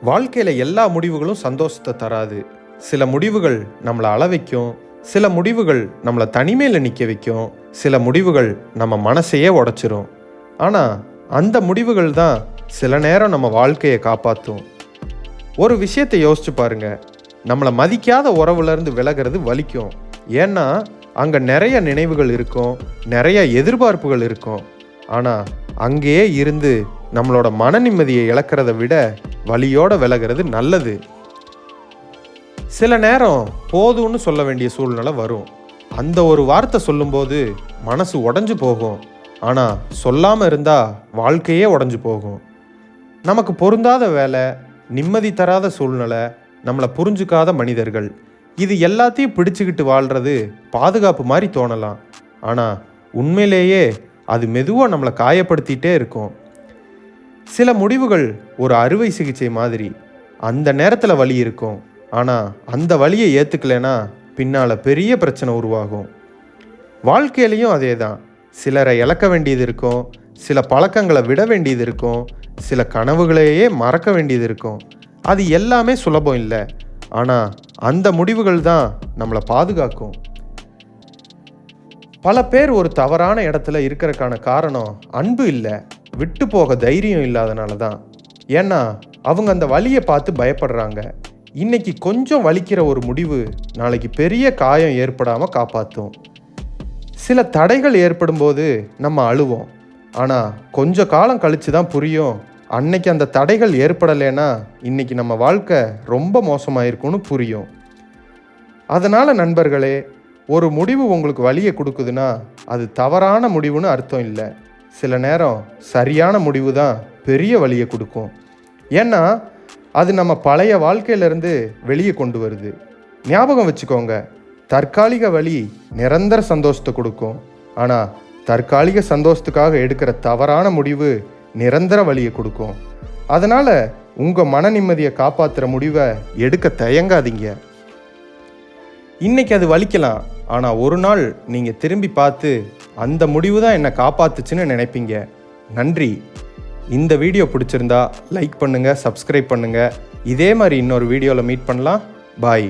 வாழ்க்கையில் எல்லா முடிவுகளும் சந்தோஷத்தை தராது. சில முடிவுகள் நம்மளை அள வைக்கும், சில முடிவுகள் நம்மளை தனிமையில் நிற்க வைக்கும், சில முடிவுகள் நம்ம மனசையே உடைச்சிரும். ஆனால் அந்த முடிவுகள் தான் சில நேரம் நம்ம வாழ்க்கையை காப்பாற்றும். ஒரு விஷயத்தை யோசிச்சு பாருங்க, நம்மளை மதிக்காத உறவுலேருந்து விலகிறது வலிக்கும். ஏன்னா அங்கே நிறைய நினைவுகள் இருக்கும், நிறைய எதிர்பார்ப்புகள் இருக்கும். ஆனால் அங்கேயே இருந்து நம்மளோட மன நிம்மதியை இழக்கிறத விட வலியோட விலகிறது நல்லது. சில நேரம் போதும்னு சொல்ல வேண்டிய சூழ்நிலை வரும். அந்த ஒரு வார்த்தை சொல்லும்போது மனசு உடஞ்சு போகும். ஆனால் சொல்லாமல் இருந்தால் வாழ்க்கையே உடஞ்சு போகும். நமக்கு பொருந்தாத வேலை, நிம்மதி தராத சூழ்நிலை, நம்மளை புரிஞ்சுக்காத மனிதர்கள், இது எல்லாத்தையும் பிடிச்சுக்கிட்டு வாழ்கிறது பாதுகாப்பு மாதிரி தோணலாம். ஆனால் உண்மையிலேயே அது மெதுவாக நம்மளை காயப்படுத்திகிட்டே இருக்கும். சில முடிவுகள் ஒரு அறுவை சிகிச்சை மாதிரி. அந்த நேரத்தில் வலி இருக்கும், ஆனால் அந்த வலியை ஏற்றுக்கலைன்னா பின்னால் பெரிய பிரச்சனை உருவாகும். வாழ்க்கையிலையும் அதே தான். சிலரை இழக்க வேண்டியது இருக்கும், சில பழக்கங்களை விட வேண்டியது இருக்கும், சில கனவுகளையே மறக்க வேண்டியது இருக்கும். அது எல்லாமே சுலபம் இல்லை. ஆனால் அந்த முடிவுகள் தான் நம்மளை பாதுகாக்கும். பல பேர் ஒரு தவறான இடத்துல இருக்கிறதுக்கான காரணம் அன்பு இல்லை, விட்டு போக தைரியம் இல்லாதனால தான். ஏன்னா அவங்க அந்த வலியை பார்த்து பயப்படுறாங்க. இன்னைக்கு கொஞ்சம் வலிக்கிற ஒரு முடிவு நாளைக்கு பெரிய காயம் ஏற்படாமல் காப்பாற்றும். சில தடைகள் ஏற்படும் போது நம்ம அழுவோம், ஆனால் கொஞ்ச காலம் கழித்து தான் புரியும், அன்னைக்கு அந்த தடைகள் ஏற்படலைன்னா இன்னைக்கு நம்ம வாழ்க்கை ரொம்ப மோசமாயிருக்கும்னு புரியும். அதனால் நண்பர்களே, ஒரு முடிவு உங்களுக்கு வலியை கொடுக்குதுன்னா அது தவறான முடிவுன்னு அர்த்தம் இல்லை. சில நேரம் சரியான முடிவு தான் பெரிய வலியை கொடுக்கும். ஏன்னா அது நம்ம பழைய வாழ்க்கையிலேருந்து வெளியே கொண்டு வருது. ஞாபகம் வச்சுக்கோங்க, தற்காலிக வலி நிரந்தர சந்தோஷத்தை கொடுக்கும். ஆனால் தற்காலிக சந்தோஷத்துக்காக எடுக்கிற தவறான முடிவு நிரந்தர வலியை கொடுக்கும். அதனால் உங்கள் மன நிம்மதியை காப்பாற்றுற முடிவை எடுக்க தயங்காதீங்க. இன்றைக்கி அது வலிக்கலாம், ஆனால் ஒரு நாள் நீங்கள் திரும்பி பார்த்து அந்த முடிவு தான் என்னை காப்பாற்றுச்சுன்னு நினைப்பீங்க. நன்றி. இந்த வீடியோ பிடிச்சிருந்தா லைக் பண்ணுங்கள், சப்ஸ்கிரைப் பண்ணுங்கள். இதே மாதிரி இன்னொரு வீடியோவில் மீட் பண்ணலாம். பாய்.